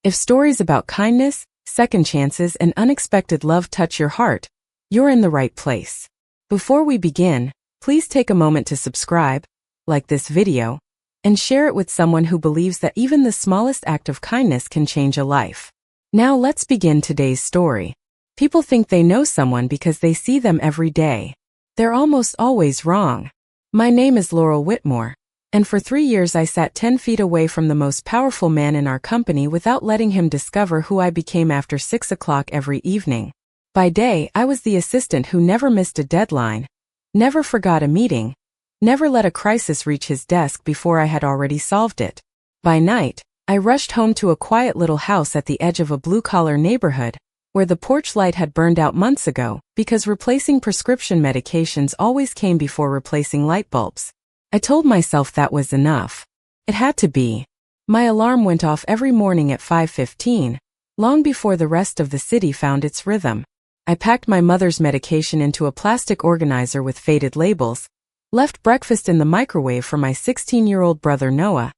If stories about kindness, second chances, and unexpected love touch your heart, you're in the right place. Before we begin, please take a moment to subscribe, like this video, and share it with someone who believes that even the smallest act of kindness can change a life. Now let's begin today's story. People think they know someone because they see them every day. They're almost always wrong. My name is Laurel Whitmore, and for 3 years I sat 10 feet away from the most powerful man in our company without letting him discover who I became after 6 o'clock every evening. By day, I was the assistant who never missed a deadline, never forgot a meeting, never let a crisis reach his desk before I had already solved it. By night, I rushed home to a quiet little house at the edge of a blue-collar neighborhood, where the porch light had burned out months ago because replacing prescription medications always came before replacing light bulbs. I told myself that was enough. It had to be. My alarm went off every morning at 5:15, long before the rest of the city found its rhythm. I packed my mother's medication into a plastic organizer with faded labels, left breakfast in the microwave for my 16-year-old brother Noah,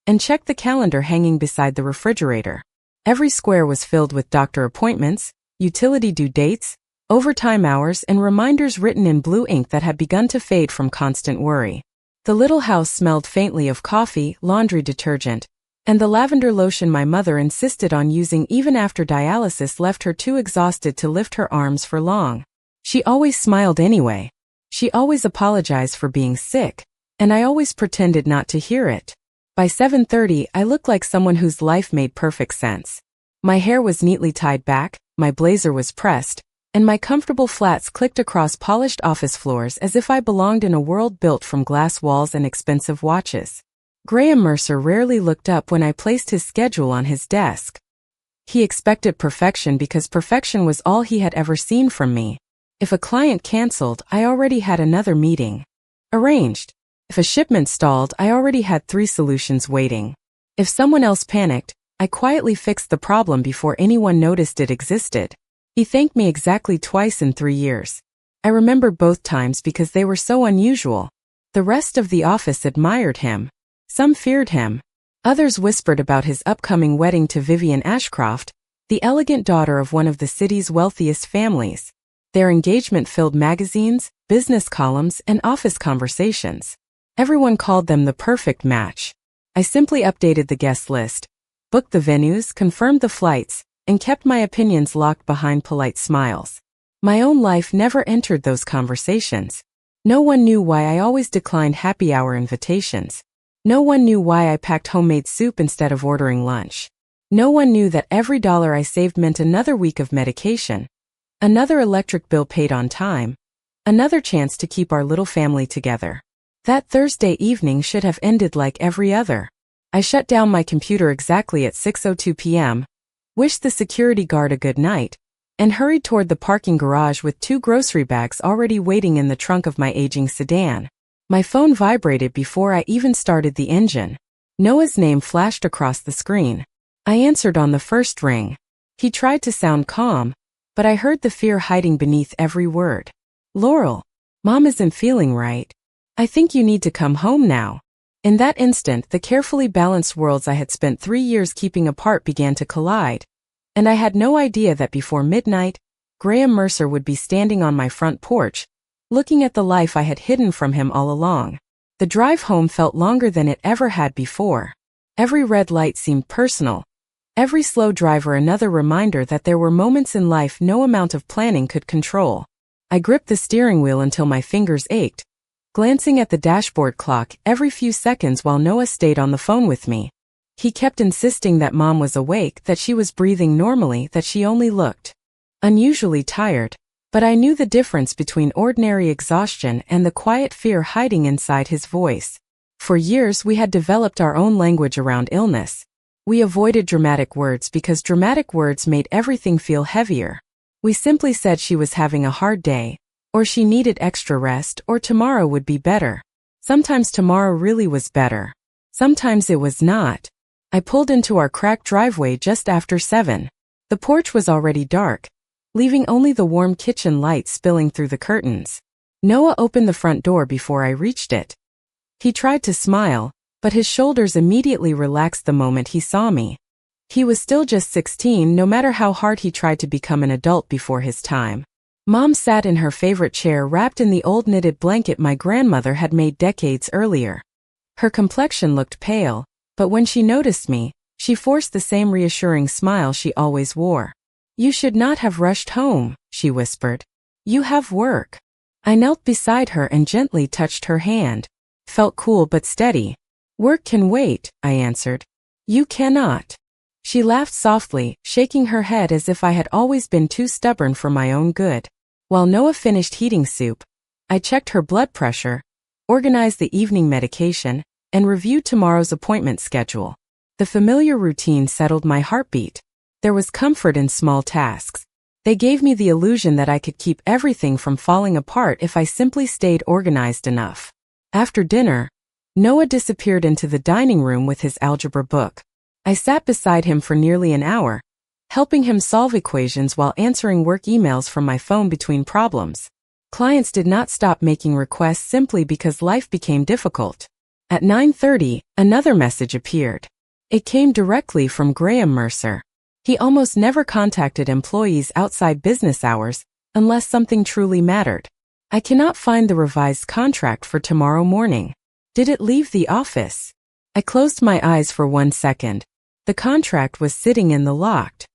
and checked the calendar hanging beside the refrigerator. Every square was filled with doctor appointments, utility due dates, overtime hours, and reminders written in blue ink that had begun to fade from constant worry. The little house smelled faintly of coffee, laundry detergent, and the lavender lotion my mother insisted on using even after dialysis left her too exhausted to lift her arms for long. She always smiled anyway. She always apologized for being sick, and I always pretended not to hear it. By 7:30, I looked like someone whose life made perfect sense. My hair was neatly tied back, my blazer was pressed, and my comfortable flats clicked across polished office floors as if I belonged in a world built from glass walls and expensive watches. Graham Mercer rarely looked up when I placed his schedule on his desk. He expected perfection because perfection was all he had ever seen from me. If a client canceled, I already had another meeting arranged. If a shipment stalled, I already had 3 solutions waiting. If someone else panicked, I quietly fixed the problem before anyone noticed it existed. He thanked me exactly twice in 3 years. I remember both times because they were so unusual. The rest of the office admired him. Some feared him. Others whispered about his upcoming wedding to Vivian Ashcroft, the elegant daughter of one of the city's wealthiest families. Their engagement filled magazines, business columns, and office conversations. Everyone called them the perfect match. I simply updated the guest list, booked the venues, confirmed the flights, and kept my opinions locked behind polite smiles. My own life never entered those conversations. No one knew why I always declined happy hour invitations. No one knew why I packed homemade soup instead of ordering lunch. No one knew that every dollar I saved meant another week of medication, another electric bill paid on time, another chance to keep our little family together. That Thursday evening should have ended like every other. I shut down my computer exactly at 6:02 p.m., wished the security guard a good night, and hurried toward the parking garage with 2 grocery bags already waiting in the trunk of my aging sedan. My phone vibrated before I even started the engine. Noah's name flashed across the screen. I answered on the first ring. He tried to sound calm, but I heard the fear hiding beneath every word. "Laurel, Mom isn't feeling right. I think you need to come home now." In that instant, the carefully balanced worlds I had spent 3 years keeping apart began to collide, and I had no idea that before midnight, Graham Mercer would be standing on my front porch, looking at the life I had hidden from him all along. The drive home felt longer than it ever had before. Every red light seemed personal, every slow driver another reminder that there were moments in life no amount of planning could control. I gripped the steering wheel until my fingers ached, glancing at the dashboard clock every few seconds while Noah stayed on the phone with me. He kept insisting that Mom was awake, that she was breathing normally, that she only looked unusually tired. But I knew the difference between ordinary exhaustion and the quiet fear hiding inside his voice. For years we had developed our own language around illness. We avoided dramatic words because dramatic words made everything feel heavier. We simply said she was having a hard day, or she needed extra rest, or tomorrow would be better. Sometimes tomorrow really was better. Sometimes it was not. I pulled into our cracked driveway just after 7. The porch was already dark, leaving only the warm kitchen light spilling through the curtains. Noah opened the front door before I reached it. He tried to smile, but his shoulders immediately relaxed the moment he saw me. He was still just 16, no matter how hard he tried to become an adult before his time. Mom sat in her favorite chair wrapped in the old knitted blanket my grandmother had made decades earlier. Her complexion looked pale, but when she noticed me, she forced the same reassuring smile she always wore. "You should not have rushed home," she whispered. "You have work." I knelt beside her and gently touched her hand. Felt cool but steady. "Work can wait," I answered. "You cannot." She laughed softly, shaking her head as if I had always been too stubborn for my own good. While Noah finished heating soup, I checked her blood pressure, organized the evening medication, and reviewed tomorrow's appointment schedule. The familiar routine settled my heartbeat. There was comfort in small tasks. They gave me the illusion that I could keep everything from falling apart if I simply stayed organized enough. After dinner, Noah disappeared into the dining room with his algebra book. I sat beside him for nearly an hour, helping him solve equations while answering work emails from my phone between problems. Clients did not stop making requests simply because life became difficult. At 9:30, another message appeared. It came directly from Graham Mercer. He almost never contacted employees outside business hours unless something truly mattered. "I cannot find the revised contract for tomorrow morning. Did it leave the office?" I closed my eyes for 1 second. The contract was sitting in the locked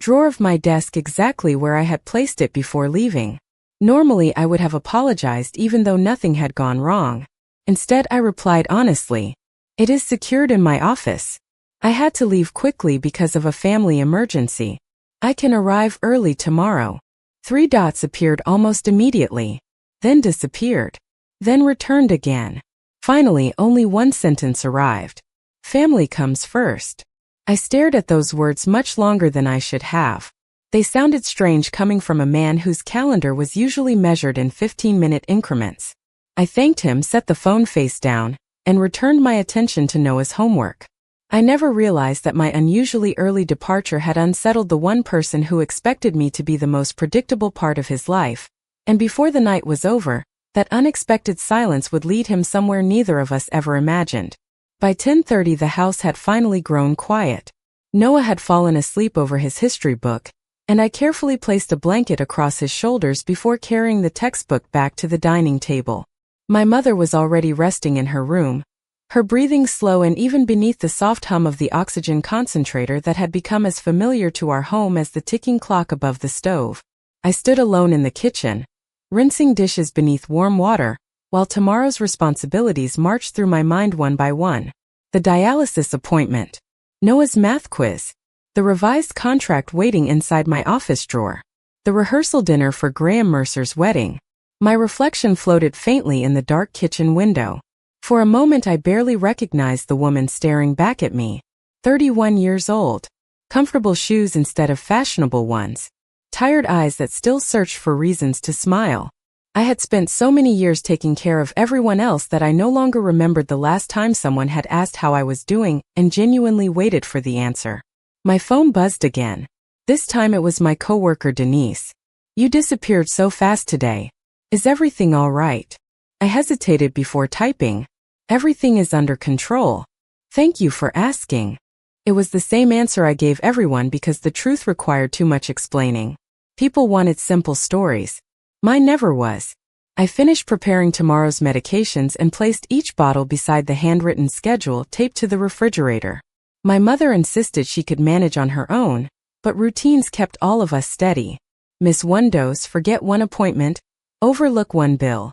drawer of my desk exactly where I had placed it before leaving. Normally I would have apologized even though nothing had gone wrong. Instead I replied honestly, "It is secured in my office. I had to leave quickly because of a family emergency. I can arrive early tomorrow." 3 dots appeared almost immediately, then disappeared, then returned again. Finally, only one sentence arrived. "Family comes first." I stared at those words much longer than I should have. They sounded strange coming from a man whose calendar was usually measured in 15-minute increments. I thanked him, set the phone face down, and returned my attention to Noah's homework. I never realized that my unusually early departure had unsettled the one person who expected me to be the most predictable part of his life, and before the night was over, that unexpected silence would lead him somewhere neither of us ever imagined. By 10:30 the house had finally grown quiet. Noah had fallen asleep over his history book, and I carefully placed a blanket across his shoulders before carrying the textbook back to the dining table. My mother was already resting in her room, her breathing slow and even beneath the soft hum of the oxygen concentrator that had become as familiar to our home as the ticking clock above the stove. I stood alone in the kitchen, rinsing dishes beneath warm water, while tomorrow's responsibilities marched through my mind one by one. The dialysis appointment, Noah's math quiz, the revised contract waiting inside my office drawer, the rehearsal dinner for Graham Mercer's wedding. My reflection floated faintly in the dark kitchen window. For a moment I barely recognized the woman staring back at me. 31 years old, comfortable shoes instead of fashionable ones, tired eyes that still searched for reasons to smile. I had spent so many years taking care of everyone else that I no longer remembered the last time someone had asked how I was doing and genuinely waited for the answer. My phone buzzed again. This time it was my coworker Denise. "You disappeared so fast today. Is everything all right?" I hesitated before typing. "Everything is under control. Thank you for asking." It was the same answer I gave everyone because the truth required too much explaining. People wanted simple stories. Mine never was. I finished preparing tomorrow's medications and placed each bottle beside the handwritten schedule taped to the refrigerator. My mother insisted she could manage on her own, but routines kept all of us steady. Miss one dose, forget one appointment, overlook one bill,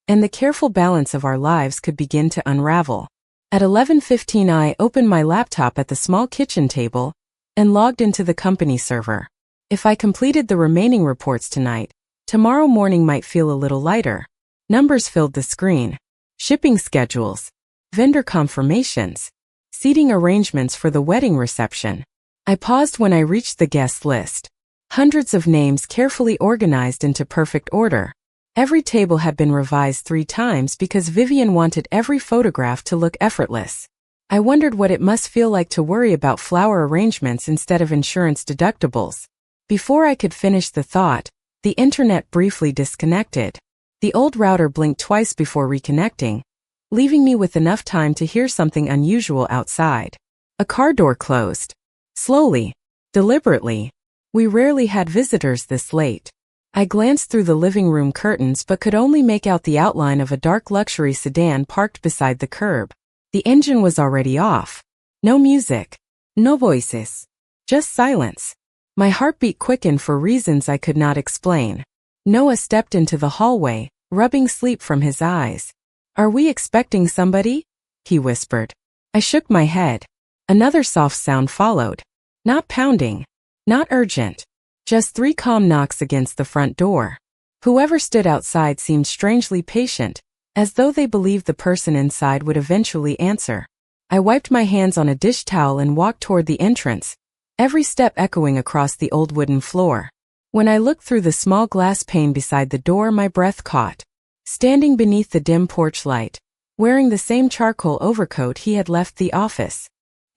and the careful balance of our lives could begin to unravel. At 11:15 I opened my laptop at the small kitchen table and logged into the company server. If I completed the remaining reports tonight, tomorrow morning might feel a little lighter. Numbers filled the screen. Shipping schedules, vendor confirmations, seating arrangements for the wedding reception. I paused when I reached the guest list. Hundreds of names carefully organized into perfect order. Every table had been revised 3 times because Vivian wanted every photograph to look effortless. I wondered what it must feel like to worry about flower arrangements instead of insurance deductibles. Before I could finish the thought, the internet briefly disconnected. The old router blinked twice before reconnecting, leaving me with enough time to hear something unusual outside. A car door closed. Slowly, deliberately. We rarely had visitors this late. I glanced through the living room curtains but could only make out the outline of a dark luxury sedan parked beside the curb. The engine was already off. No music. No voices. Just silence. My heartbeat quickened for reasons I could not explain. Noah stepped into the hallway, rubbing sleep from his eyes. "Are we expecting somebody?" he whispered. I shook my head. Another soft sound followed. Not pounding. Not urgent. Just 3 calm knocks against the front door. Whoever stood outside seemed strangely patient, as though they believed the person inside would eventually answer. I wiped my hands on a dish towel and walked toward the entrance, every step echoing across the old wooden floor. When I looked through the small glass pane beside the door, my breath caught. Standing beneath the dim porch light, wearing the same charcoal overcoat he had left the office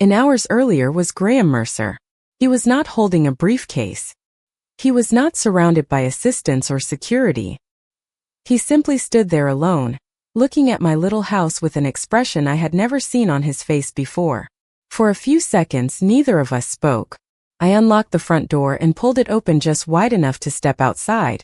an hours earlier, was Graham Mercer. He was not holding a briefcase. He was not surrounded by assistants or security. He simply stood there alone, looking at my little house with an expression I had never seen on his face before. For a few seconds, neither of us spoke. I unlocked the front door and pulled it open just wide enough to step outside,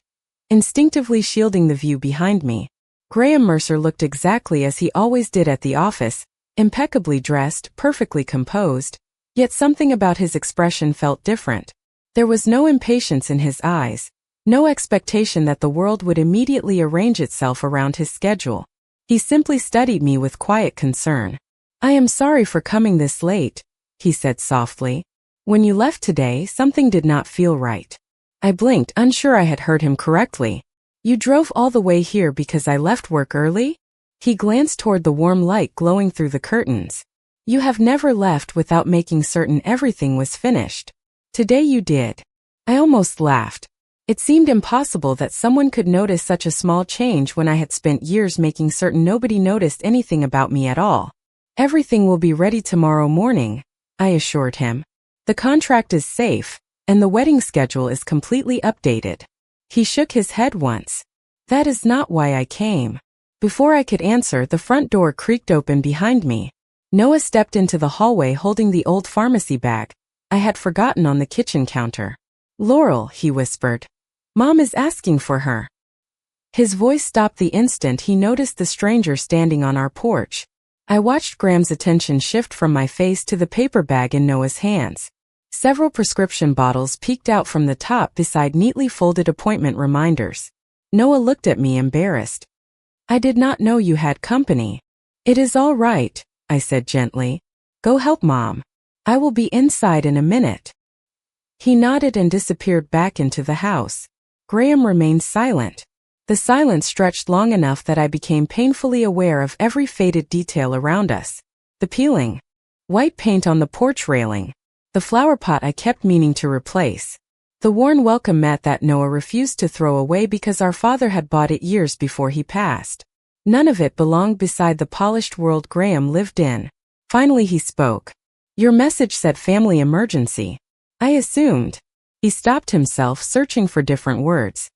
instinctively shielding the view behind me. Graham Mercer looked exactly as he always did at the office, impeccably dressed, perfectly composed, yet something about his expression felt different. There was no impatience in his eyes, no expectation that the world would immediately arrange itself around his schedule. He simply studied me with quiet concern. "I am sorry for coming this late," he said softly. "When you left today, something did not feel right." I blinked, unsure I had heard him correctly. "You drove all the way here because I left work early?" He glanced toward the warm light glowing through the curtains. "You have never left without making certain everything was finished. Today you did." I almost laughed. It seemed impossible that someone could notice such a small change when I had spent years making certain nobody noticed anything about me at all. "Everything will be ready tomorrow morning," I assured him. "The contract is safe, and the wedding schedule is completely updated." He shook his head once. "That is not why I came." Before I could answer, the front door creaked open behind me. Noah stepped into the hallway holding the old pharmacy bag I had forgotten on the kitchen counter. "Laurel," he whispered. "Mom is asking for her." His voice stopped the instant he noticed the stranger standing on our porch. I watched Graham's attention shift from my face to the paper bag in Noah's hands. Several prescription bottles peeked out from the top beside neatly folded appointment reminders. Noah looked at me, embarrassed. "I did not know you had company." "It is all right," I said gently. "Go help Mom. I will be inside in a minute." He nodded and disappeared back into the house. Graham remained silent. The silence stretched long enough that I became painfully aware of every faded detail around us. The peeling white paint on the porch railing. The flower pot I kept meaning to replace. The worn welcome mat that Noah refused to throw away because our father had bought it years before he passed. None of it belonged beside the polished world Graham lived in. Finally he spoke. "Your message said family emergency." I assumed. He stopped himself, searching for different words.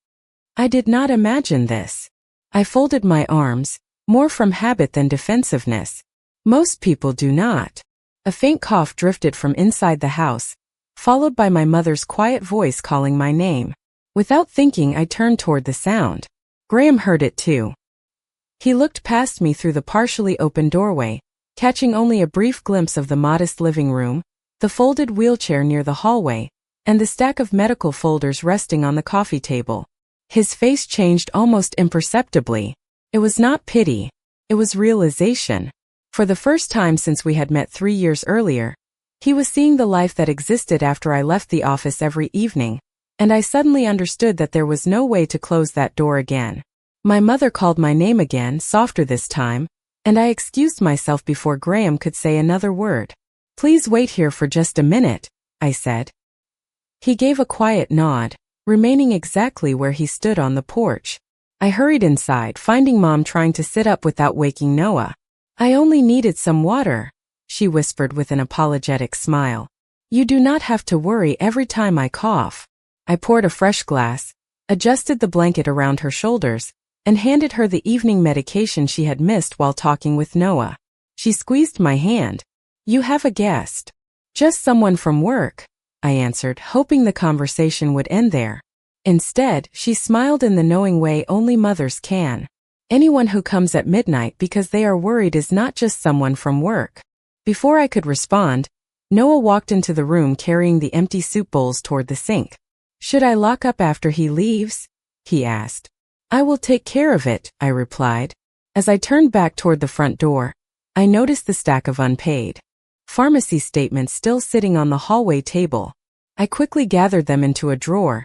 "I did not imagine this." I folded my arms, more from habit than defensiveness. "Most people do not." A faint cough drifted from inside the house, followed by my mother's quiet voice calling my name. Without thinking, I turned toward the sound. Graham heard it too. He looked past me through the partially open doorway, catching only a brief glimpse of the modest living room, the folded wheelchair near the hallway, and the stack of medical folders resting on the coffee table. His face changed almost imperceptibly. It was not pity. It was realization. For the first time since we had met 3 years earlier, he was seeing the life that existed after I left the office every evening, and I suddenly understood that there was no way to close that door again. My mother called my name again, softer this time, and I excused myself before Graham could say another word. "Please wait here for just a minute," I said. He gave a quiet nod, remaining exactly where he stood on the porch. I hurried inside, finding Mom trying to sit up without waking Noah. "I only needed some water," she whispered with an apologetic smile. "You do not have to worry every time I cough." I poured a fresh glass, adjusted the blanket around her shoulders, and handed her the evening medication she had missed while talking with Noah. She squeezed my hand. "You have a guest." Just someone from work, I answered, hoping the conversation would end there. Instead, she smiled in the knowing way only mothers can. Anyone who comes at midnight because they are worried is not just someone from work. Before I could respond, Noah walked into the room carrying the empty soup bowls toward the sink. Should I lock up after he leaves? He asked. I will take care of it, I replied. As I turned back toward the front door, I noticed the stack of unpaid pharmacy statements still sitting on the hallway table. I quickly gathered them into a drawer,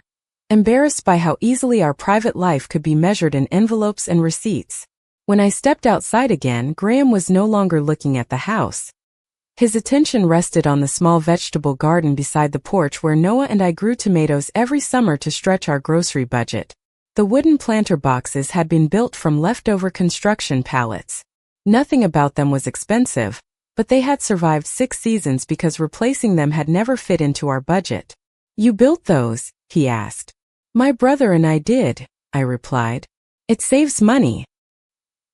embarrassed by how easily our private life could be measured in envelopes and receipts. When I stepped outside again, Graham was no longer looking at the house. His attention rested on the small vegetable garden beside the porch where Noah and I grew tomatoes every summer to stretch our grocery budget. The wooden planter boxes had been built from leftover construction pallets. Nothing about them was expensive, but they had survived 6 seasons because replacing them had never fit into our budget. You built those? He asked. My brother and I did, I replied. It saves money.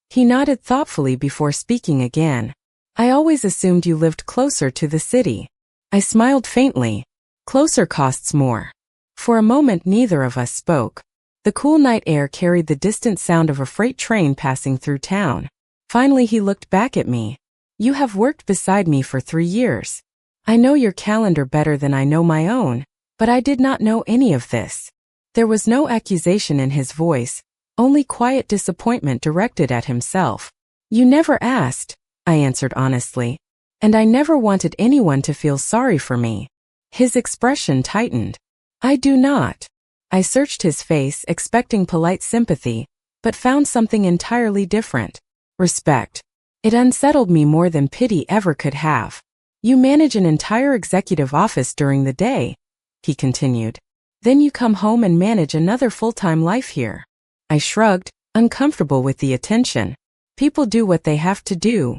He nodded thoughtfully before speaking again. I always assumed you lived closer to the city. I smiled faintly. Closer costs more. For a moment neither of us spoke. The cool night air carried the distant sound of a freight train passing through town. Finally he looked back at me. You have worked beside me for 3 years. I know your calendar better than I know my own, but I did not know any of this. There was no accusation in his voice, only quiet disappointment directed at himself. You never asked, I answered honestly, and I never wanted anyone to feel sorry for me. His expression tightened. I do not. I searched his face, expecting polite sympathy, but found something entirely different. Respect. It unsettled me more than pity ever could have. You manage an entire executive office during the day, he continued. Then you come home and manage another full-time life here. I shrugged, uncomfortable with the attention. People do what they have to do.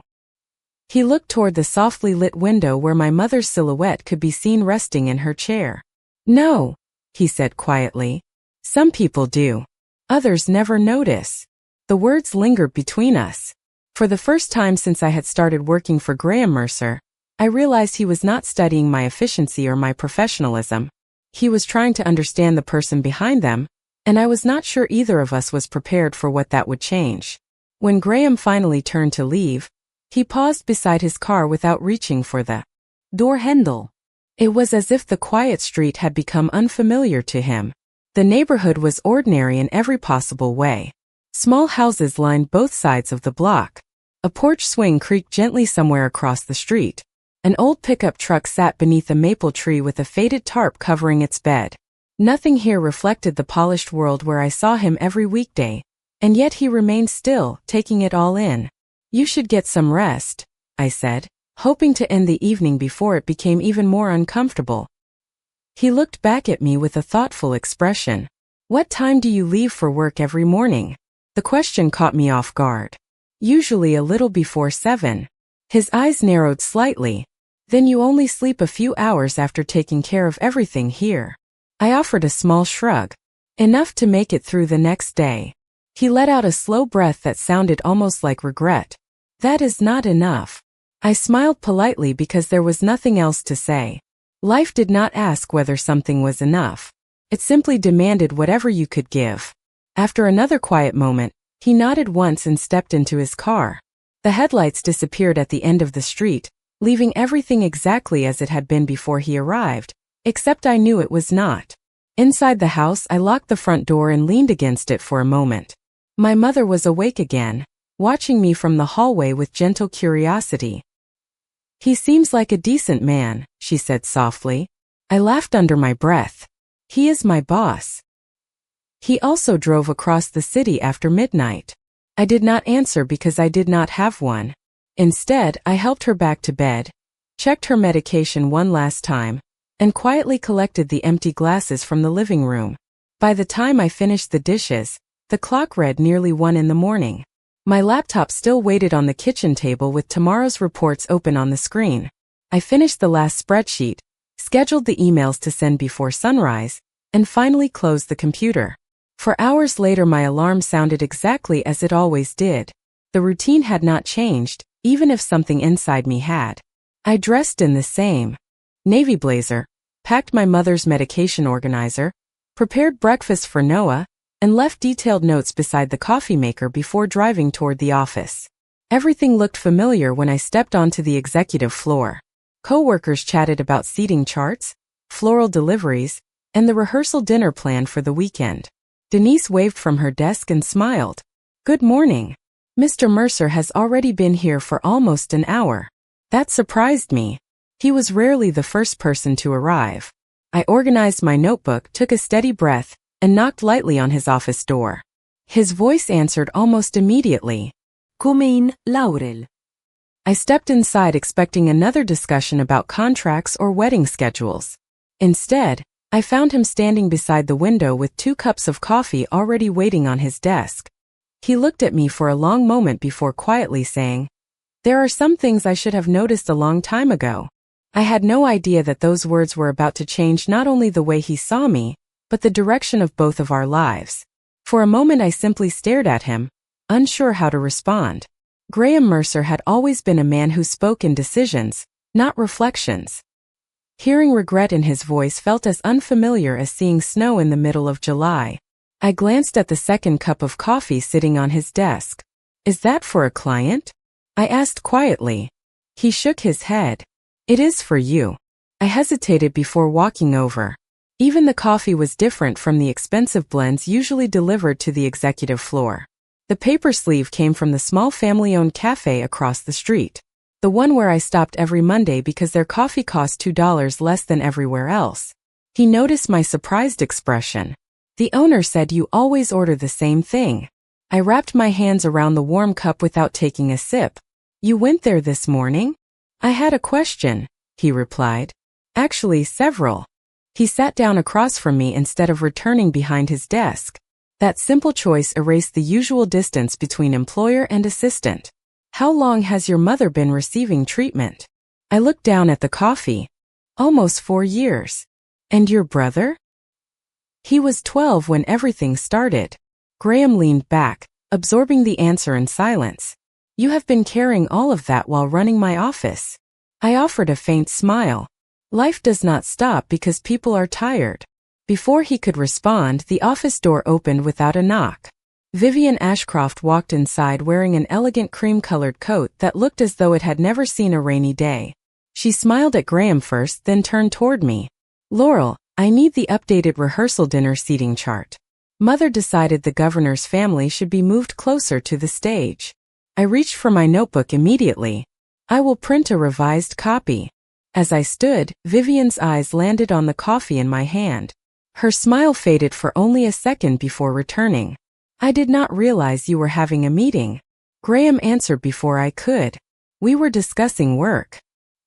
He looked toward the softly lit window where my mother's silhouette could be seen resting in her chair. No, he said quietly. Some people do. Others never notice. The words lingered between us. For the first time since I had started working for Graham Mercer, I realized he was not studying my efficiency or my professionalism. He was trying to understand the person behind them, and I was not sure either of us was prepared for what that would change. When Graham finally turned to leave, he paused beside his car without reaching for the door handle. It was as if the quiet street had become unfamiliar to him. The neighborhood was ordinary in every possible way. Small houses lined both sides of the block. A porch swing creaked gently somewhere across the street. An old pickup truck sat beneath a maple tree with a faded tarp covering its bed. Nothing here reflected the polished world where I saw him every weekday, and yet he remained still, taking it all in. You should get some rest, I said, hoping to end the evening before it became even more uncomfortable. He looked back at me with a thoughtful expression. What time do you leave for work every morning? The question caught me off guard. Usually a little before 7. His eyes narrowed slightly. Then you only sleep a few hours after taking care of everything here. I offered a small shrug. Enough to make it through the next day. He let out a slow breath that sounded almost like regret. That is not enough. I smiled politely because there was nothing else to say. Life did not ask whether something was enough. It simply demanded whatever you could give. After another quiet moment, he nodded once and stepped into his car. The headlights disappeared at the end of the street, leaving everything exactly as it had been before he arrived, except I knew it was not. Inside the house, I locked the front door and leaned against it for a moment. My mother was awake again, watching me from the hallway with gentle curiosity. He seems like a decent man, she said softly. I laughed under my breath. He is my boss. He also drove across the city after midnight. I did not answer because I did not have one. Instead, I helped her back to bed, checked her medication one last time, and quietly collected the empty glasses from the living room. By the time I finished the dishes, the clock read nearly 1 in the morning. My laptop still waited on the kitchen table with tomorrow's reports open on the screen. I finished the last spreadsheet, scheduled the emails to send before sunrise, and finally closed the computer. For hours later my alarm sounded exactly as it always did. The routine had not changed, even if something inside me had. I dressed in the same navy blazer, packed my mother's medication organizer, prepared breakfast for Noah, and left detailed notes beside the coffee maker before driving toward the office. Everything looked familiar when I stepped onto the executive floor. Co-workers chatted about seating charts, floral deliveries, and the rehearsal dinner plan for the weekend. Denise waved from her desk and smiled. "Good morning. Mr. Mercer has already been here for almost an hour." That surprised me. He was rarely the first person to arrive. I organized my notebook, took a steady breath, and knocked lightly on his office door. His voice answered almost immediately. "Come in, Laurel." I stepped inside expecting another discussion about contracts or wedding schedules. Instead, I found him standing beside the window with 2 cups of coffee already waiting on his desk. He looked at me for a long moment before quietly saying, "There are some things I should have noticed a long time ago." I had no idea that those words were about to change not only the way he saw me, but the direction of both of our lives. For a moment I simply stared at him, unsure how to respond. Graham Mercer had always been a man who spoke in decisions, not reflections. Hearing regret in his voice felt as unfamiliar as seeing snow in the middle of July. I glanced at the second cup of coffee sitting on his desk. "Is that for a client?" I asked quietly. He shook his head. "It is for you." I hesitated before walking over. Even the coffee was different from the expensive blends usually delivered to the executive floor. The paper sleeve came from the small family-owned cafe across the street, the one where I stopped every Monday because their coffee cost $2 less than everywhere else. He noticed my surprised expression. "The owner said you always order the same thing." I wrapped my hands around the warm cup without taking a sip. "You went there this morning?" "I had a question," he replied. "Actually, several." He sat down across from me instead of returning behind his desk. That simple choice erased the usual distance between employer and assistant. "How long has your mother been receiving treatment?" I looked down at the coffee. "Almost 4 years." "And your brother?" "He was 12 when everything started." Graham leaned back, absorbing the answer in silence. "You have been carrying all of that while running my office." I offered a faint smile. Life does not stop because people are tired. Before he could respond, the office door opened without a knock. Vivian Ashcroft walked inside wearing an elegant cream-colored coat that looked as though it had never seen a rainy day. She smiled at Graham first, then turned toward me. "Laurel, I need the updated rehearsal dinner seating chart. Mother decided the governor's family should be moved closer to the stage." I reached for my notebook immediately. "I will print a revised copy." As I stood, Vivian's eyes landed on the coffee in my hand. Her smile faded for only a second before returning. "I did not realize you were having a meeting." Graham answered before I could. "We were discussing work."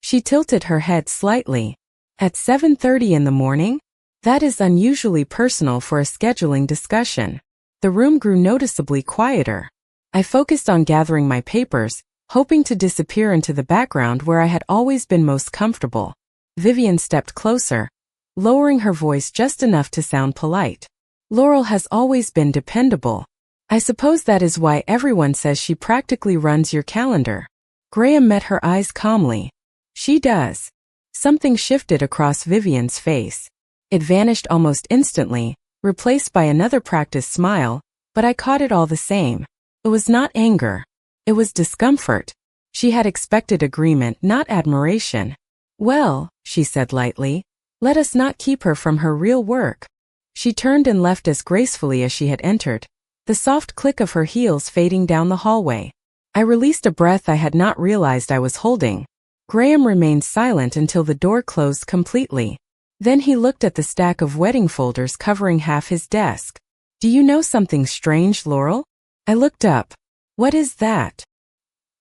She tilted her head slightly. "At 7:30 in the morning? That is unusually personal for a scheduling discussion." The room grew noticeably quieter. I focused on gathering my papers, hoping to disappear into the background where I had always been most comfortable. Vivian stepped closer, lowering her voice just enough to sound polite. "Laurel has always been dependable. I suppose that is why everyone says she practically runs your calendar." Graham met her eyes calmly. "She does." Something shifted across Vivian's face. It vanished almost instantly, replaced by another practiced smile, but I caught it all the same. It was not anger. It was discomfort. She had expected agreement, not admiration. "Well," she said lightly, "let us not keep her from her real work." She turned and left as gracefully as she had entered, the soft click of her heels fading down the hallway. I released a breath I had not realized I was holding. Graham remained silent until the door closed completely. Then he looked at the stack of wedding folders covering half his desk. "Do you know something strange, Laurel?" I looked up. "What is that?"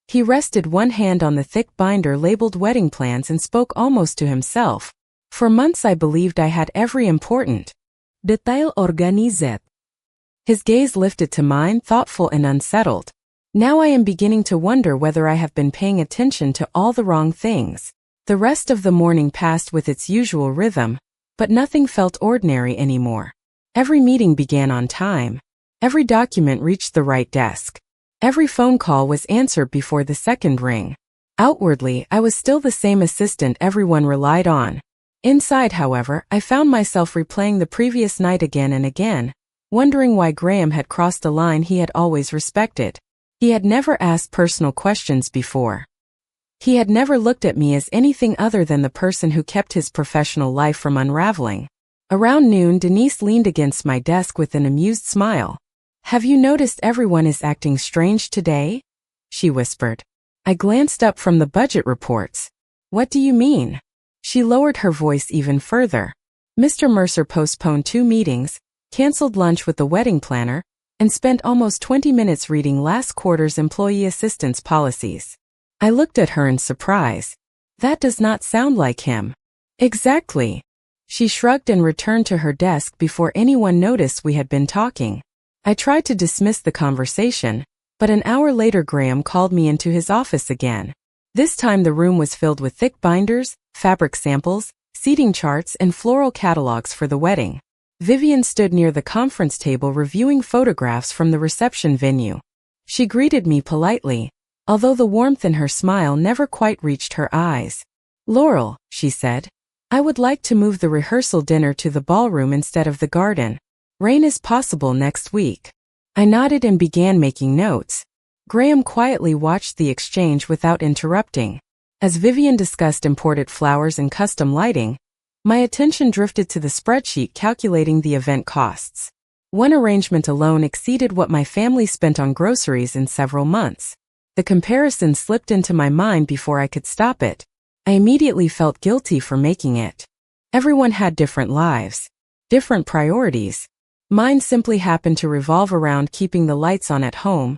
He rested one hand on the thick binder labeled wedding plans and spoke almost to himself. "For months I believed I had every important detail organisé." His gaze lifted to mine, thoughtful and unsettled. "Now I am beginning to wonder whether I have been paying attention to all the wrong things." The rest of the morning passed with its usual rhythm, but nothing felt ordinary anymore. Every meeting began on time. Every document reached the right desk. Every phone call was answered before the second ring. Outwardly, I was still the same assistant everyone relied on. Inside, however, I found myself replaying the previous night again and again, wondering why Graham had crossed a line he had always respected. He had never asked personal questions before. He had never looked at me as anything other than the person who kept his professional life from unraveling. Around noon, Denise leaned against my desk with an amused smile. "Have you noticed everyone is acting strange today?" she whispered. I glanced up from the budget reports. "What do you mean?" She lowered her voice even further. Mr. Mercer postponed 2 meetings, canceled lunch with the wedding planner, and spent almost 20 minutes reading last quarter's employee assistance policies. I looked at her in surprise. That does not sound like him. Exactly. She shrugged and returned to her desk before anyone noticed we had been talking. I tried to dismiss the conversation, but an hour later Graham called me into his office again. This time the room was filled with thick binders, fabric samples, seating charts, and floral catalogs for the wedding. Vivian stood near the conference table reviewing photographs from the reception venue. She greeted me politely, although the warmth in her smile never quite reached her eyes. "Laurel," she said, "I would like to move the rehearsal dinner to the ballroom instead of the garden. Rain is possible next week." I nodded and began making notes. Graham quietly watched the exchange without interrupting. As Vivian discussed imported flowers and custom lighting, my attention drifted to the spreadsheet calculating the event costs. One arrangement alone exceeded what my family spent on groceries in several months. The comparison slipped into my mind before I could stop it. I immediately felt guilty for making it. Everyone had different lives, different priorities. Mine simply happened to revolve around keeping the lights on at home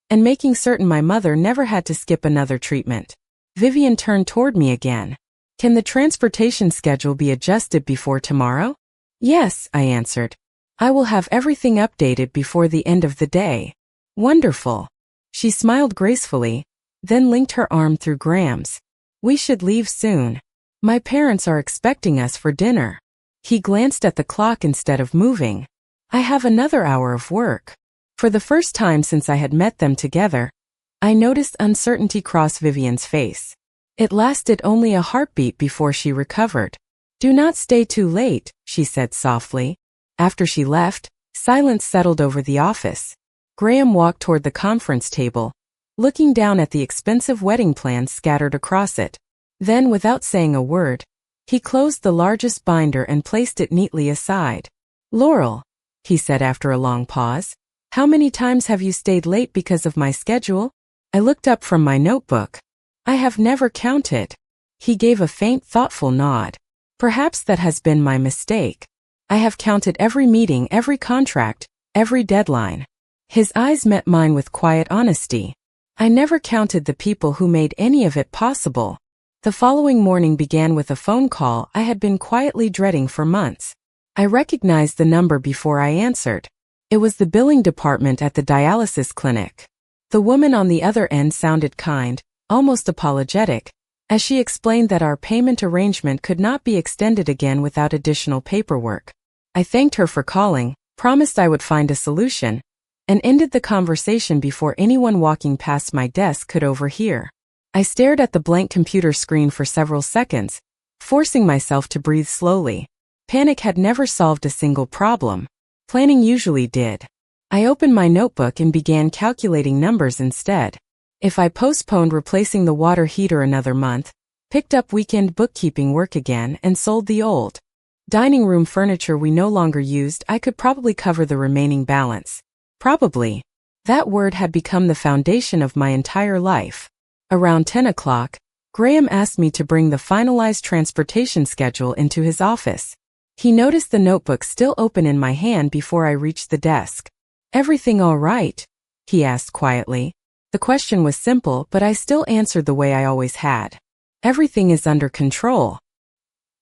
and making certain my mother never had to skip another treatment. Vivian turned toward me again. "Can the transportation schedule be adjusted before tomorrow?" "Yes," I answered. "I will have everything updated before the end of the day." "Wonderful." She smiled gracefully, then linked her arm through Graham's. "We should leave soon. My parents are expecting us for dinner." He glanced at the clock instead of moving. "I have another hour of work." For the first time since I had met them together, I noticed uncertainty cross Vivian's face. It lasted only a heartbeat before she recovered. "Do not stay too late," she said softly. After she left, silence settled over the office. Graham walked toward the conference table, looking down at the expensive wedding plans scattered across it. Then, without saying a word, he closed the largest binder and placed it neatly aside. "Laurel," he said after a long pause, "how many times have you stayed late because of my schedule?" I looked up from my notebook. "I have never counted." He gave a faint, thoughtful nod. "Perhaps that has been my mistake. I have counted every meeting, every contract, every deadline." His eyes met mine with quiet honesty. "I never counted the people who made any of it possible." The following morning began with a phone call I had been quietly dreading for months. I recognized the number before I answered. It was the billing department at the dialysis clinic. The woman on the other end sounded kind, almost apologetic, as she explained that our payment arrangement could not be extended again without additional paperwork. I thanked her for calling, promised I would find a solution, and ended the conversation before anyone walking past my desk could overhear. I stared at the blank computer screen for several seconds, forcing myself to breathe slowly. Panic had never solved a single problem. Planning usually did. I opened my notebook and began calculating numbers instead. If I postponed replacing the water heater another month, picked up weekend bookkeeping work again, and sold the old dining room furniture we no longer used, I could probably cover the remaining balance. Probably. That word had become the foundation of my entire life. Around 10 o'clock, Graham asked me to bring the finalized transportation schedule into his office. He noticed the notebook still open in my hand before I reached the desk. "Everything all right?" he asked quietly. The question was simple, but I still answered the way I always had. "Everything is under control."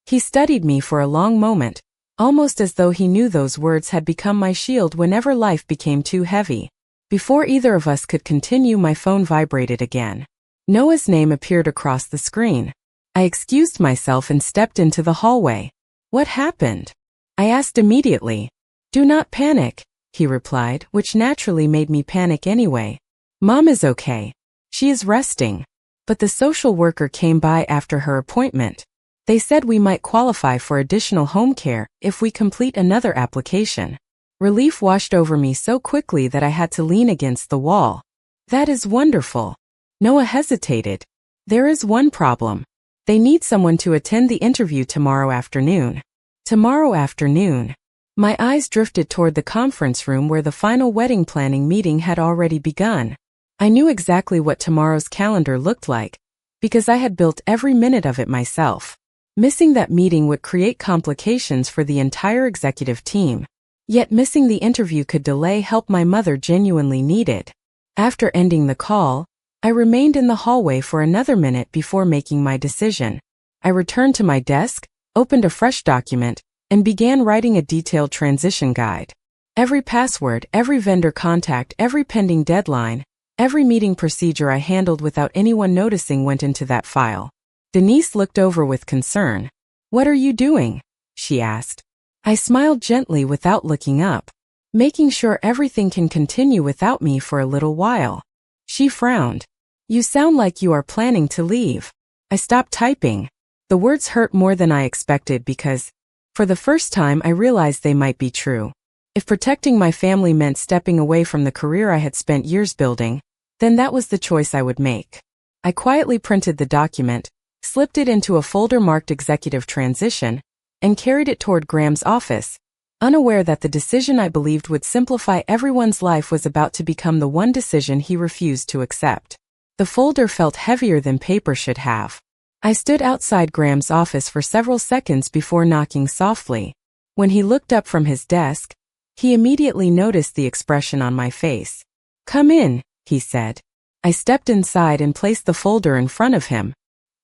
He studied me for a long moment, almost as though he knew those words had become my shield whenever life became too heavy. Before either of us could continue, my phone vibrated again. Noah's name appeared across the screen. I excused myself and stepped into the hallway. "What happened?" I asked immediately. "Do not panic," he replied, which naturally made me panic anyway. "Mom is okay. She is resting." but the social worker came by after her appointment. They said we might qualify for additional home care if we complete another application. Relief washed over me so quickly that I had to lean against the wall. That is wonderful. Noah hesitated. There is one problem. They need someone to attend the interview tomorrow afternoon. Tomorrow afternoon. My eyes drifted toward the conference room where the final wedding planning meeting had already begun. I knew exactly what tomorrow's calendar looked like, because I had built every minute of it myself. Missing that meeting would create complications for the entire executive team. Yet missing the interview could delay help my mother genuinely needed. After ending the call, I remained in the hallway for another minute before making my decision. I returned to my desk, opened a fresh document, and began writing a detailed transition guide. Every password, every vendor contact, every pending deadline, every meeting procedure I handled without anyone noticing went into that file. Denise looked over with concern. "What are you doing?" she asked. I smiled gently without looking up, making sure everything can continue without me for a little while. She frowned. "You sound like you are planning to leave." I stopped typing. The words hurt more than I expected because, for the first time, I realized they might be true. If protecting my family meant stepping away from the career I had spent years building, then that was the choice I would make. I quietly printed the document, slipped it into a folder marked Executive Transition, and carried it toward Graham's office, unaware that the decision I believed would simplify everyone's life was about to become the one decision he refused to accept. The folder felt heavier than paper should have. I stood outside Graham's office for several seconds before knocking softly. When he looked up from his desk, he immediately noticed the expression on my face. "Come in," he said. I stepped inside and placed the folder in front of him.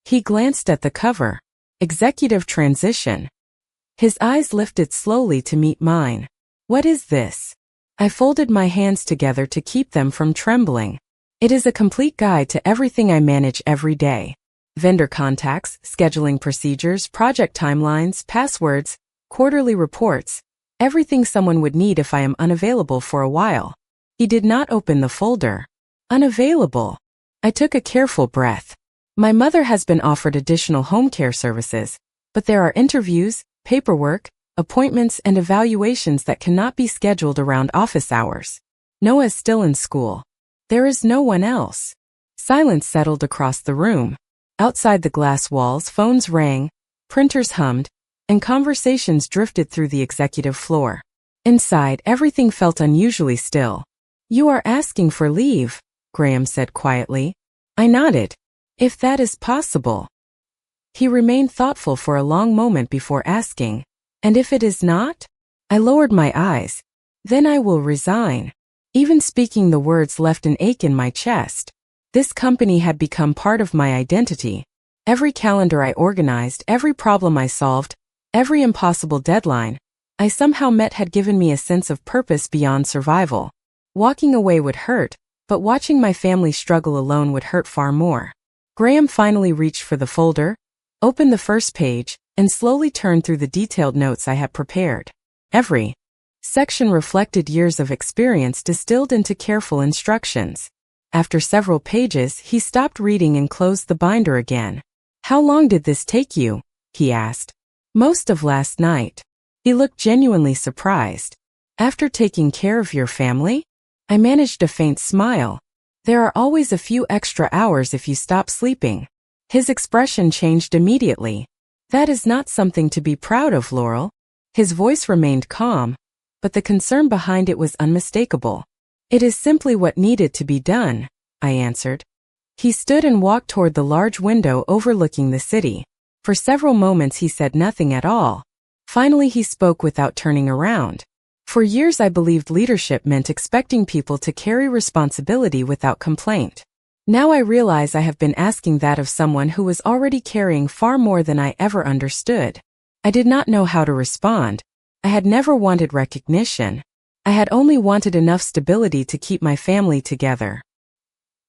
He glanced at the cover. Executive Transition. His eyes lifted slowly to meet mine. "What is this?" I folded my hands together to keep them from trembling. "It is a complete guide to everything I manage every day. Vendor contacts, scheduling procedures, project timelines, passwords, quarterly reports, everything someone would need if I am unavailable for a while." He did not open the folder. Unavailable. I took a careful breath. My mother has been offered additional home care services, but there are interviews, paperwork, appointments, and evaluations that cannot be scheduled around office hours. Noah is still in school. There is no one else. Silence settled across the room. Outside the glass walls, phones rang, printers hummed, and conversations drifted through the executive floor. Inside, everything felt unusually still. "You are asking for leave," Graham said quietly. I nodded. "If that is possible." He remained thoughtful for a long moment before asking, "And if it is not?" I lowered my eyes. "Then I will resign." Even speaking the words left an ache in my chest. This company had become part of my identity. Every calendar I organized, every problem I solved, every impossible deadline I somehow met had given me a sense of purpose beyond survival. Walking away would hurt, but watching my family struggle alone would hurt far more. Graham finally reached for the folder, opened the first page, and slowly turned through the detailed notes I had prepared. Every section reflected years of experience distilled into careful instructions. After several pages, he stopped reading and closed the binder again. "How long did this take you?" he asked. "Most of last night." He looked genuinely surprised. "After taking care of your family?" I managed a faint smile. "There are always a few extra hours if you stop sleeping." His expression changed immediately. "That is not something to be proud of, Laurel." His voice remained calm, but the concern behind it was unmistakable. "It is simply what needed to be done," I answered. He stood and walked toward the large window overlooking the city. For several moments he said nothing at all. Finally he spoke without turning around. "For years I believed leadership meant expecting people to carry responsibility without complaint. Now I realize I have been asking that of someone who was already carrying far more than I ever understood." I did not know how to respond. I had never wanted recognition. I had only wanted enough stability to keep my family together.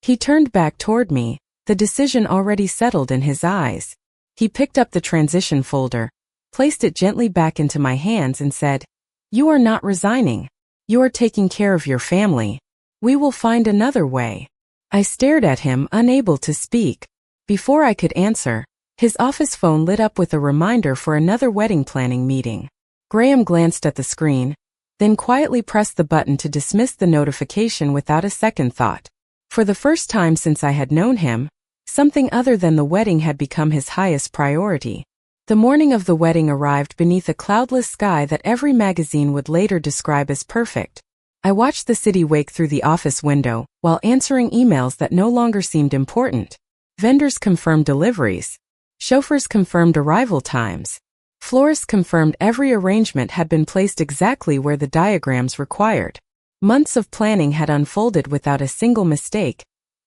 He turned back toward me, the decision already settled in his eyes. He picked up the transition folder, placed it gently back into my hands and said, "You are not resigning. You are taking care of your family. We will find another way." I stared at him, unable to speak. Before I could answer, his office phone lit up with a reminder for another wedding planning meeting. Graham glanced at the screen, then quietly pressed the button to dismiss the notification without a second thought. For the first time since I had known him, something other than the wedding had become his highest priority. The morning of the wedding arrived beneath a cloudless sky that every magazine would later describe as perfect. I watched the city wake through the office window, while answering emails that no longer seemed important. Vendors confirmed deliveries. Chauffeurs confirmed arrival times. Florists confirmed every arrangement had been placed exactly where the diagrams required. Months of planning had unfolded without a single mistake,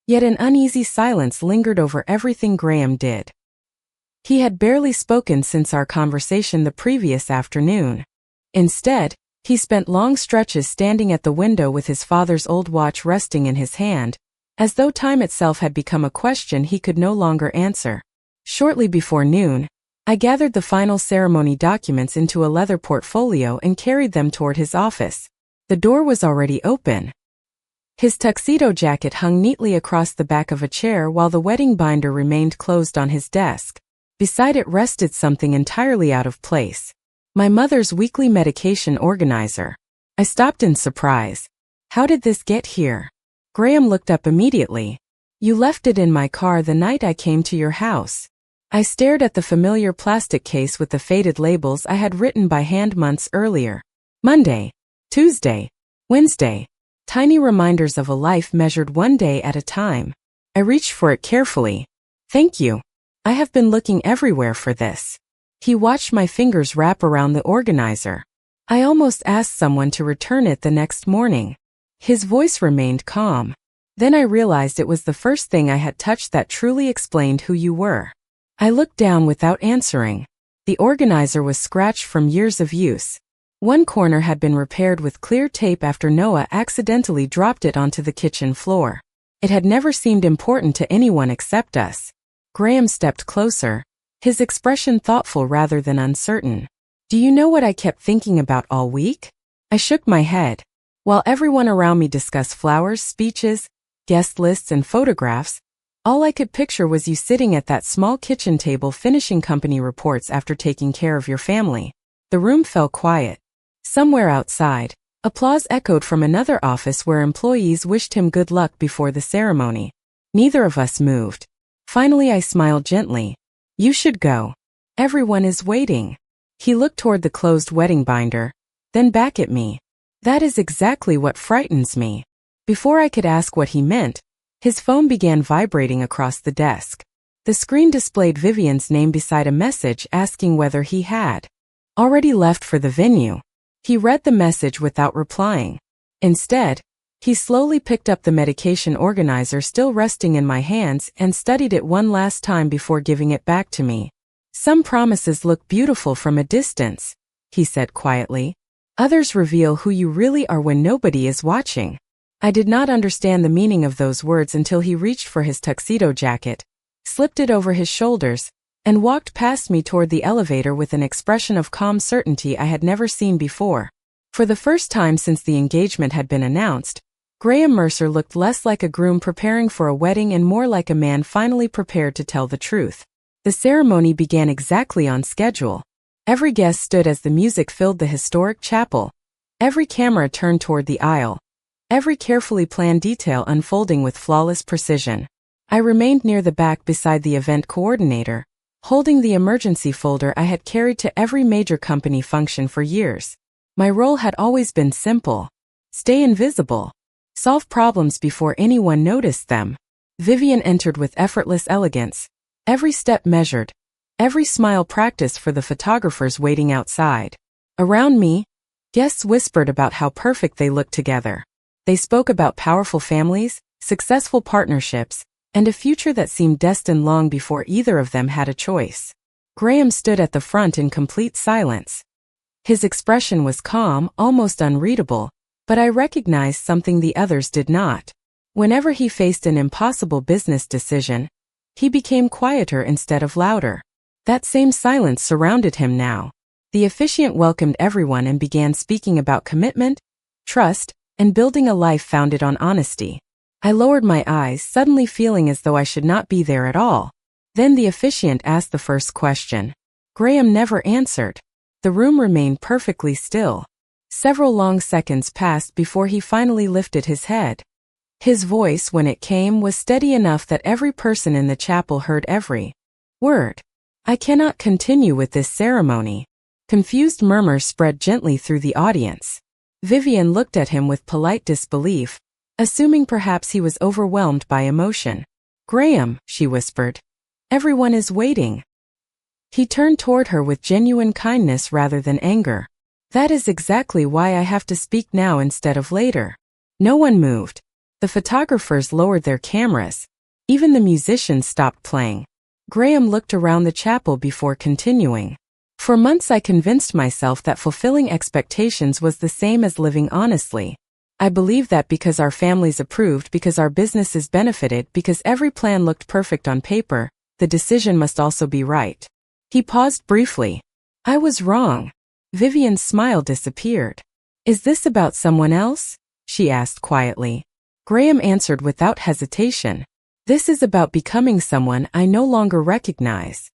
yet an uneasy silence lingered over everything Graham did. He had barely spoken since our conversation the previous afternoon. Instead, he spent long stretches standing at the window with his father's old watch resting in his hand, as though time itself had become a question he could no longer answer. Shortly before noon, I gathered the final ceremony documents into a leather portfolio and carried them toward his office. The door was already open. His tuxedo jacket hung neatly across the back of a chair while the wedding binder remained closed on his desk. Beside it rested something entirely out of place. My mother's weekly medication organizer. I stopped in surprise. How did this get here? Graham looked up immediately. You left it in my car the night I came to your house. I stared at the familiar plastic case with the faded labels I had written by hand months earlier. Monday, Tuesday, Wednesday. Tiny reminders of a life measured one day at a time. I reached for it carefully. Thank you. I have been looking everywhere for this. He watched my fingers wrap around the organizer. I almost asked someone to return it the next morning. His voice remained calm. Then I realized it was the first thing I had touched that truly explained who you were. I looked down without answering. The organizer was scratched from years of use. One corner had been repaired with clear tape after Noah accidentally dropped it onto the kitchen floor. It had never seemed important to anyone except us. Graham stepped closer, his expression thoughtful rather than uncertain. Do you know what I kept thinking about all week? I shook my head. While everyone around me discussed flowers, speeches, guest lists, and photographs, all I could picture was you sitting at that small kitchen table finishing company reports after taking care of your family. The room fell quiet. Somewhere outside, applause echoed from another office where employees wished him good luck before the ceremony. Neither of us moved. Finally, I smiled gently. You should go. Everyone is waiting. He looked toward the closed wedding binder, then back at me. That is exactly what frightens me. Before I could ask what he meant, his phone began vibrating across the desk. The screen displayed Vivian's name beside a message asking whether he had already left for the venue. He read the message without replying. Instead, he slowly picked up the medication organizer still resting in my hands and studied it one last time before giving it back to me. Some promises look beautiful from a distance, he said quietly. Others reveal who you really are when nobody is watching. I did not understand the meaning of those words until he reached for his tuxedo jacket, slipped it over his shoulders, and walked past me toward the elevator with an expression of calm certainty I had never seen before. For the first time since the engagement had been announced, Graham Mercer looked less like a groom preparing for a wedding and more like a man finally prepared to tell the truth. The ceremony began exactly on schedule. Every guest stood as the music filled the historic chapel. Every camera turned toward the aisle. Every carefully planned detail unfolding with flawless precision. I remained near the back beside the event coordinator, holding the emergency folder I had carried to every major company function for years. My role had always been simple. Stay invisible. Solve problems before anyone noticed them. Vivian entered with effortless elegance, every step measured, every smile practiced for the photographers waiting outside. Around me, guests whispered about how perfect they looked together. They spoke about powerful families, successful partnerships, and a future that seemed destined long before either of them had a choice. Graham stood at the front in complete silence. His expression was calm, almost unreadable, but I recognized something the others did not. Whenever he faced an impossible business decision, he became quieter instead of louder. That same silence surrounded him now. The officiant welcomed everyone and began speaking about commitment, trust, and building a life founded on honesty. I lowered my eyes, suddenly feeling as though I should not be there at all. Then the officiant asked the first question. Graham never answered. The room remained perfectly still. Several long seconds passed before he finally lifted his head. His voice, when it came, was steady enough that every person in the chapel heard every word. I cannot continue with this ceremony. Confused murmurs spread gently through the audience. Vivian looked at him with polite disbelief, assuming perhaps he was overwhelmed by emotion. Graham, she whispered. Everyone is waiting. He turned toward her with genuine kindness rather than anger. That is exactly why I have to speak now instead of later. No one moved. The photographers lowered their cameras. Even the musicians stopped playing. Graham looked around the chapel before continuing. For months I convinced myself that fulfilling expectations was the same as living honestly. I believed that because our families approved, because our businesses benefited, because every plan looked perfect on paper, the decision must also be right. He paused briefly. I was wrong. Vivian's smile disappeared. Is this about someone else? She asked quietly. Graham answered without hesitation. This is about becoming someone I no longer recognize.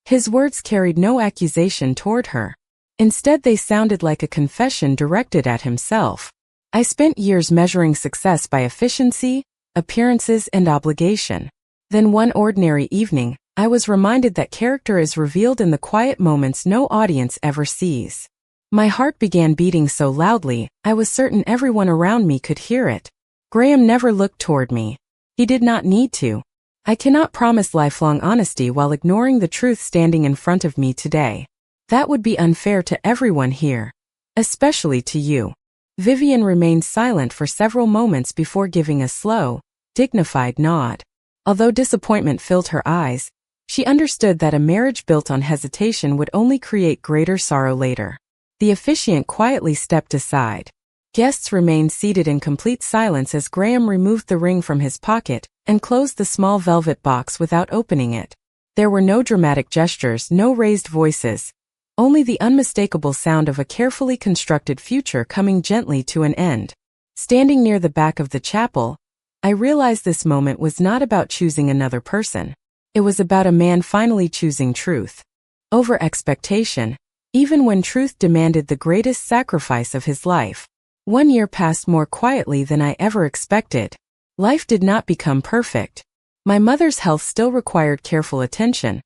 His words carried no accusation toward her. Instead, they sounded like a confession directed at himself. I spent years measuring success by efficiency, appearances, and obligation. Then one ordinary evening, I was reminded that character is revealed in the quiet moments no audience ever sees. My heart began beating so loudly, I was certain everyone around me could hear it. Graham never looked toward me. He did not need to. I cannot promise lifelong honesty while ignoring the truth standing in front of me today. That would be unfair to everyone here. Especially to you. Vivian remained silent for several moments before giving a slow, dignified nod. Although disappointment filled her eyes, she understood that a marriage built on hesitation would only create greater sorrow later. The officiant quietly stepped aside. Guests remained seated in complete silence as Graham removed the ring from his pocket and closed the small velvet box without opening it. There were no dramatic gestures, no raised voices, only the unmistakable sound of a carefully constructed future coming gently to an end. Standing near the back of the chapel, I realized this moment was not about choosing another person. It was about a man finally choosing truth over expectation, even when truth demanded the greatest sacrifice of his life. 1 year passed more quietly than I ever expected. Life did not become perfect. My mother's health still required careful attention,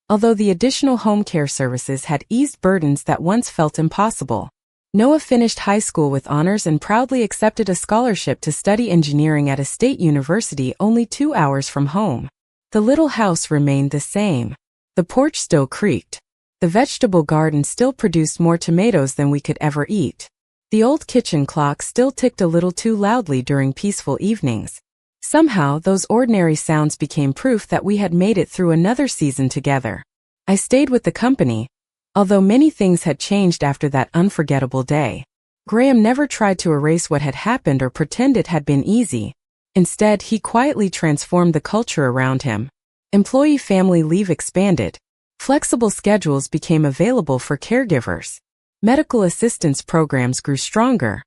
although the additional home care services had eased burdens that once felt impossible. Noah finished high school with honors and proudly accepted a scholarship to study engineering at a state university only 2 hours from home. The little house remained the same. The porch still creaked. The vegetable garden still produced more tomatoes than we could ever eat. The old kitchen clock still ticked a little too loudly during peaceful evenings. Somehow, those ordinary sounds became proof that we had made it through another season together. I stayed with the company, although many things had changed after that unforgettable day. Graham never tried to erase what had happened or pretend it had been easy. Instead, he quietly transformed the culture around him. Employee family leave expanded. Flexible schedules became available for caregivers. Medical assistance programs grew stronger.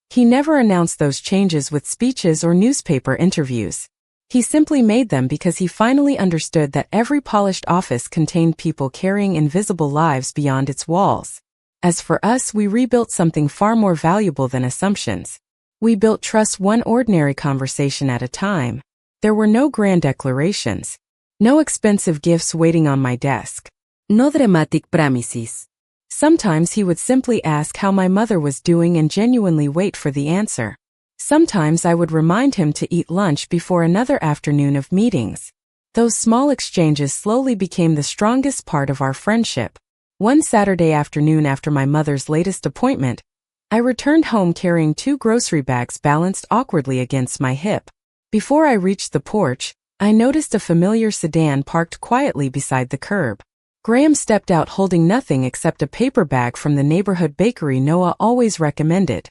He never announced those changes with speeches or newspaper interviews. He simply made them because he finally understood that every polished office contained people carrying invisible lives beyond its walls. As for us, we rebuilt something far more valuable than assumptions. We built trust one ordinary conversation at a time. There were no grand declarations. No expensive gifts waiting on my desk. No dramatic promises. Sometimes he would simply ask how my mother was doing and genuinely wait for the answer. Sometimes I would remind him to eat lunch before another afternoon of meetings. Those small exchanges slowly became the strongest part of our friendship. One Saturday afternoon after my mother's latest appointment, I returned home carrying 2 grocery bags balanced awkwardly against my hip. Before I reached the porch, I noticed a familiar sedan parked quietly beside the curb. Graham stepped out holding nothing except a paper bag from the neighborhood bakery Noah always recommended.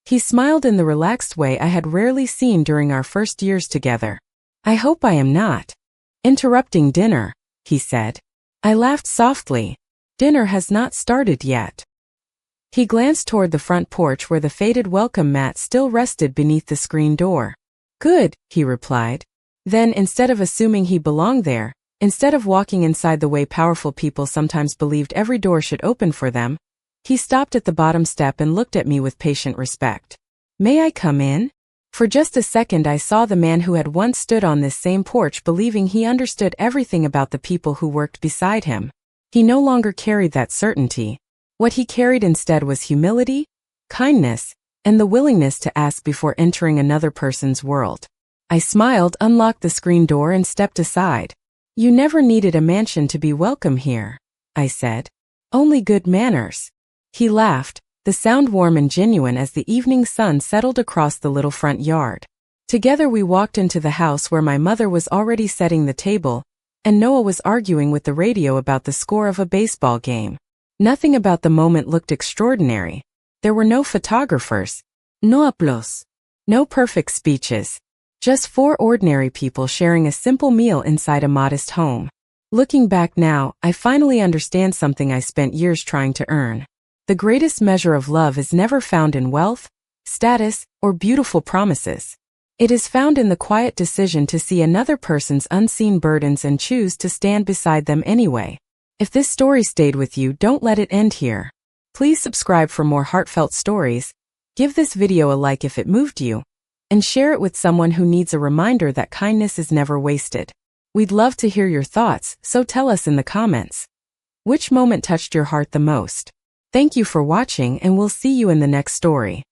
He smiled in the relaxed way I had rarely seen during our first years together. I hope I am not interrupting dinner, he said. I laughed softly. Dinner has not started yet. He glanced toward the front porch where the faded welcome mat still rested beneath the screen door. Good, he replied. Then, instead of assuming he belonged there, Instead of walking inside the way powerful people sometimes believed every door should open for them, he stopped at the bottom step and looked at me with patient respect. "May I come in?" For just a second I saw the man who had once stood on this same porch believing he understood everything about the people who worked beside him. He no longer carried that certainty. What he carried instead was humility, kindness, and the willingness to ask before entering another person's world. I smiled, unlocked the screen door, and stepped aside. "You never needed a mansion to be welcome here," I said. "Only good manners." He laughed, the sound warm and genuine as the evening sun settled across the little front yard. Together we walked into the house where my mother was already setting the table, and Noah was arguing with the radio about the score of a baseball game. Nothing about the moment looked extraordinary. There were no photographers, no applause, no perfect speeches. Just four ordinary people sharing a simple meal inside a modest home. Looking back now, I finally understand something I spent years trying to earn. The greatest measure of love is never found in wealth, status, or beautiful promises. It is found in the quiet decision to see another person's unseen burdens and choose to stand beside them anyway. If this story stayed with you, don't let it end here. Please subscribe for more heartfelt stories, give this video a like if it moved you, and share it with someone who needs a reminder that kindness is never wasted. We'd love to hear your thoughts, so tell us in the comments. Which moment touched your heart the most? Thank you for watching, and we'll see you in the next story.